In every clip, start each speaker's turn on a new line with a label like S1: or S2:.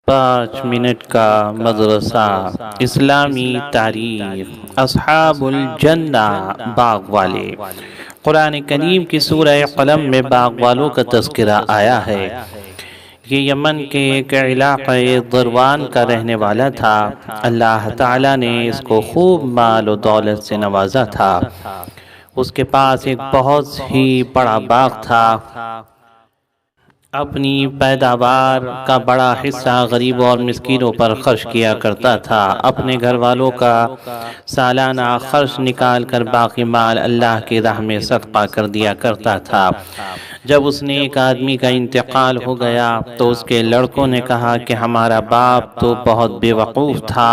S1: 5 minute کا مدرسہ اسلامی تاریخ اصحاب الجنہ باغ والے۔ قرآن کریم کی سورہ قلم میں باغ والوں کا تذکرہ آیا ہے۔ یہ یمن کے ایک علاقہ ضروان کا رہنے والا تھا۔ اللہ تعالیٰ نے اس کو خوب مال و دولت سے نوازا تھا۔ اس کے پاس ایک بہت ہی بڑا باغ تھا۔ اپنی پیداوار کا بڑا حصہ غریبوں اور مسکینوں پر خرچ کیا کرتا تھا۔ اپنے گھر والوں کا سالانہ خرچ نکال کر باقی مال اللہ کی راہ میں صدقہ کر دیا کرتا تھا۔ جب اس نے ایک آدمی کا انتقال ہو گیا تو اس کے لڑکوں نے کہا کہ ہمارا باپ تو بہت بے وقوف تھا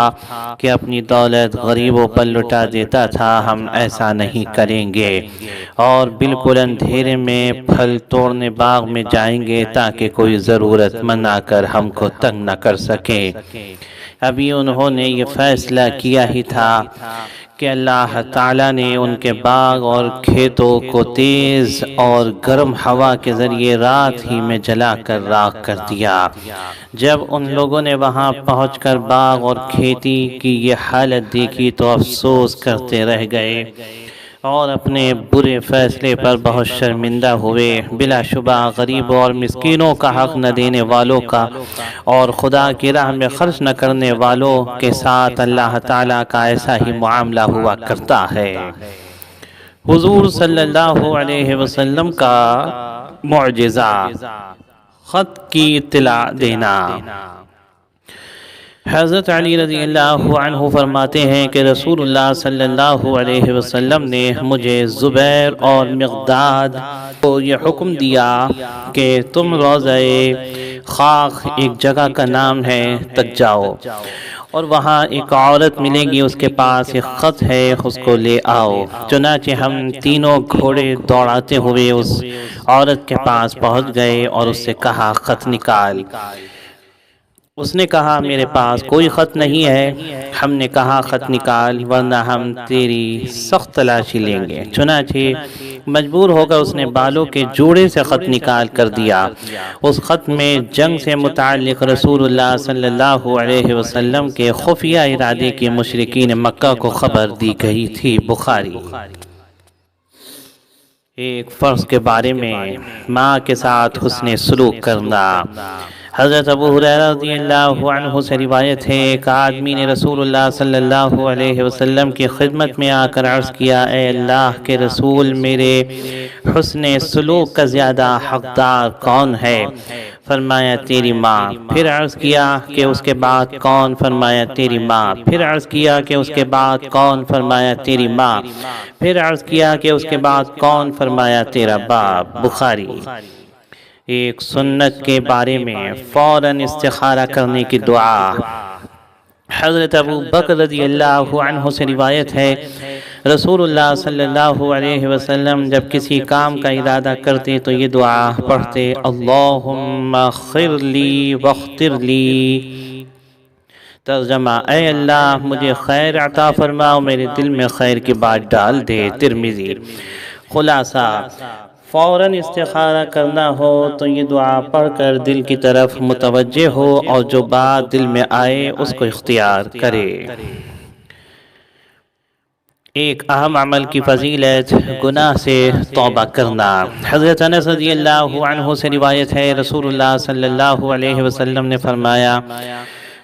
S1: کہ اپنی دولت غریبوں پر لٹا دیتا تھا، ہم ایسا نہیں کریں گے اور بالکل اندھیرے میں پھل توڑنے باغ میں جائیں گے تاکہ کوئی ضرورت مند آ کر ہم کو تنگ نہ کر سکے۔ ابھی انہوں نے یہ فیصلہ کیا ہی تھا کہ اللہ تعالیٰ نے ان کے باغ اور کھیتوں کو تیز اور گرم ہوا کے ذریعے رات ہی میں جلا کر راکھ کر دیا۔ جب ان لوگوں نے وہاں پہنچ کر باغ اور کھیتی کی یہ حالت دیکھی تو افسوس کرتے رہ گئے اور اپنے برے فیصلے پر بہت شرمندہ ہوئے۔ بلا شبہ غریبوں اور مسکینوں کا حق نہ دینے والوں کا اور خدا کی راہ میں خرچ نہ کرنے والوں کے ساتھ اللہ تعالیٰ کا ایسا ہی معاملہ ہوا کرتا ہے۔ حضور صلی اللہ علیہ وسلم کا معجزہ، خط کی اطلاع دینا۔ حضرت علی رضی اللہ عنہ فرماتے ہیں کہ رسول اللہ صلی اللہ علیہ وسلم نے مجھے زبیر اور مقداد کو یہ حکم دیا کہ تم روضہ خاک ایک جگہ کا نام ہے تک جاؤ اور وہاں ایک عورت ملے گی، اس کے پاس ایک خط ہے، اس کو لے آؤ۔ چنانچہ ہم تینوں گھوڑے دوڑاتے ہوئے اس عورت کے پاس پہنچ گئے اور اس سے کہا خط نکال۔ اس نے کہا میرے پاس کوئی خط نہیں ہے۔ ہم نے کہا خط نکال ورنہ ہم تیری سخت تلاشی لیں گے۔ چنانچہ مجبور ہو کر اس نے بالوں کے جوڑے سے خط نکال کر دیا۔ اس خط میں جنگ سے متعلق رسول اللہ صلی اللہ علیہ وسلم کے خفیہ ارادے کی مشرکین مکہ کو خبر دی گئی تھی۔ بخاری۔ ایک فرض کے بارے میں ماں کے ساتھ حسن سلوک کرنا۔ حضرت ابو ہریرہ رضی اللہ عنہ سے روایت ہے، ایک آدمی نے رسول اللہ صلی اللہ علیہ وسلم کی خدمت میں آ کر عرض کیا، اے اللہ کے رسول، میرے حسن سلوک کا زیادہ حقدار کون ہے؟ فرمایا تیری ماں۔ پھر عرض کیا کہ اس کے بعد کون؟ فرمایا تیری ماں۔ پھر عرض کیا کہ اس کے بعد کون؟ فرمایا تیری ماں۔ پھر عرض کیا کہ اس کے بعد کون؟ فرمایا تیرا باپ۔ بخاری۔ ایک سنت کے بارے میں فوراً استخارہ کرنے کی دعا۔ حضرت ابو بکر رضی اللہ عنہ سے روایت ہے، رسول اللہ صلی اللہ علیہ وسلم جب کسی کام کا ارادہ کرتے تو یہ دعا پڑھتے، اللہم اغفر لی واختر لی۔ ترجمہ، اے اللہ مجھے خیر عطا فرماؤ، میرے دل میں خیر کی بات ڈال دے۔ ترمذی۔ خلاصہ، فوراً استخارہ کرنا ہو تو یہ دعا پڑھ کر دل کی طرف متوجہ ہو اور جو بات دل میں آئے اس کو اختیار کرے۔ ایک اہم عمل کی فضیلت، گناہ سے توبہ کرنا۔ حضرت انس رضی اللہ عنہ سے روایت ہے، رسول اللہ صلی اللہ علیہ وسلم نے فرمایا،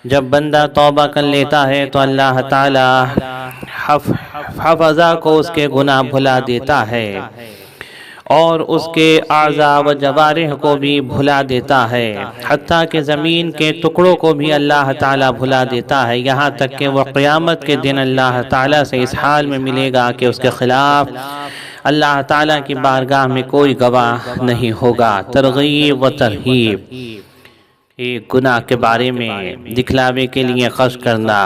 S1: جب بندہ توبہ کر لیتا ہے تو اللہ تعالی حفظہ کو اس کے گناہ بھلا دیتا ہے اور اس کے اعضاء و جوارح کو بھی بھلا دیتا ہے، حتیٰ کہ زمین کے ٹکڑوں کو بھی اللہ تعالیٰ بھلا دیتا ہے، یہاں تک کہ وہ قیامت کے دن اللہ تعالیٰ سے اس حال میں ملے گا کہ اس کے خلاف اللہ تعالیٰ کی بارگاہ میں کوئی گواہ نہیں ہوگا۔ ترغیب و ترہیب۔ ایک گناہ کے بارے میں دکھلاوے کے لیے خرچ کرنا۔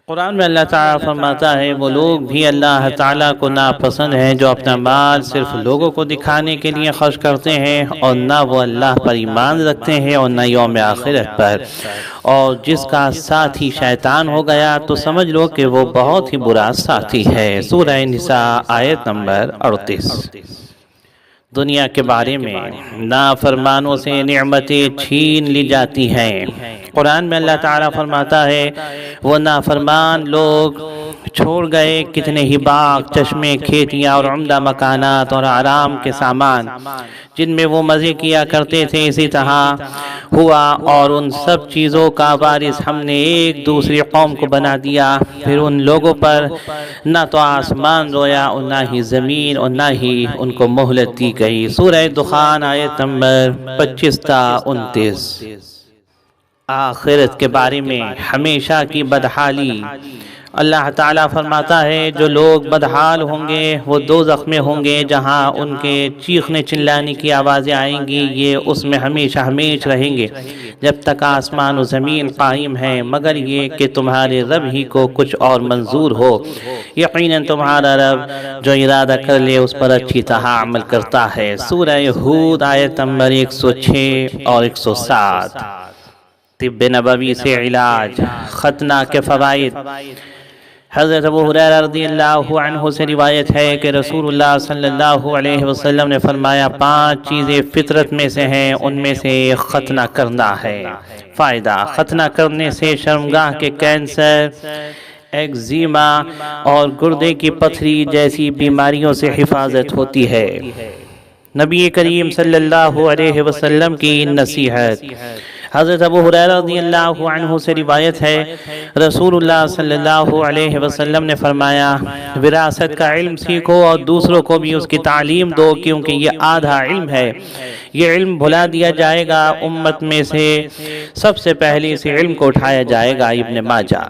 S1: قرآن میں اللہ تعالیٰ فرماتا ہے، وہ لوگ بھی اللہ تعالیٰ کو ناپسند ہیں جو اپنا مال صرف لوگوں کو دکھانے کے لیے خرچ کرتے ہیں اور نہ وہ اللہ پر ایمان رکھتے ہیں اور نہ یوم آخرت پر، اور جس کا ساتھی شیطان ہو گیا تو سمجھ لو کہ وہ بہت ہی برا ساتھی ہے۔ سورہ نساء آیت نمبر 38۔ دنیا کے بارے میں نافرمانوں سے نعمتیں چھین لی جاتی ہیں۔ قرآن میں اللہ تعالیٰ فرماتا ہے وہ نافرمان لوگ چھوڑ گئے کتنے ہی باغ، چشمے، کھیتیاں اور عمدہ مکانات اور آرام کے سامان جن میں وہ مزے کیا کرتے تھے، اسی طرح ہوا اور ان سب چیزوں کا وارث ہم نے ایک دوسری قوم کو بنا دیا۔ پھر ان لوگوں پر نہ تو آسمان رویا اور نہ ہی زمین اور نہ ہی ان کو مہلت دی گئی۔ سورہ دخان آیت نمبر 25 تا 29۔ آخرت کے بارے میں ہمیشہ کی بدحالی۔ اللہ تعالیٰ فرماتا ہے جو لوگ بدحال ہوں گے وہ دوزخ میں ہوں گے جہاں ان کے چیخنے چلانے کی آوازیں آئیں گی، یہ اس میں ہمیشہ ہمیش رہیں گے جب تک آسمان و زمین قائم ہیں، مگر یہ کہ تمہارے رب ہی کو کچھ اور منظور ہو۔ یقیناً تمہارا رب جو ارادہ کر لے اس پر اچھی طرح عمل کرتا ہے۔ سورہ ہود آیت نمبر 106 اور 107۔ طب نبوی سے علاج، ختنہ کے فوائد۔ حضرت ابو ہریرہ رضی اللہ عنہ سے روایت ہے کہ رسول اللہ صلی اللہ علیہ وسلم نے فرمایا 5 چیزیں فطرت میں سے ہیں، ان میں سے ختنہ کرنا ہے۔ فائدہ، ختنہ کرنے سے شرمگاہ کے کینسر، ایگزیما اور گردے کی پتھری جیسی بیماریوں سے حفاظت ہوتی ہے۔ نبی کریم صلی اللہ علیہ وسلم کی نصیحت۔ حضرت ابو ہریرہ رضی اللہ عنہ سے روایت ہے رسول اللہ صلی اللہ علیہ وسلم نے فرمایا وراثت کا علم سیکھو اور دوسروں کو بھی اس کی تعلیم دو، کیونکہ یہ آدھا علم ہے، یہ علم بھلا دیا جائے گا۔ امت میں سے سب سے پہلے اس علم کو اٹھایا جائے گا۔ ابن ماجہ۔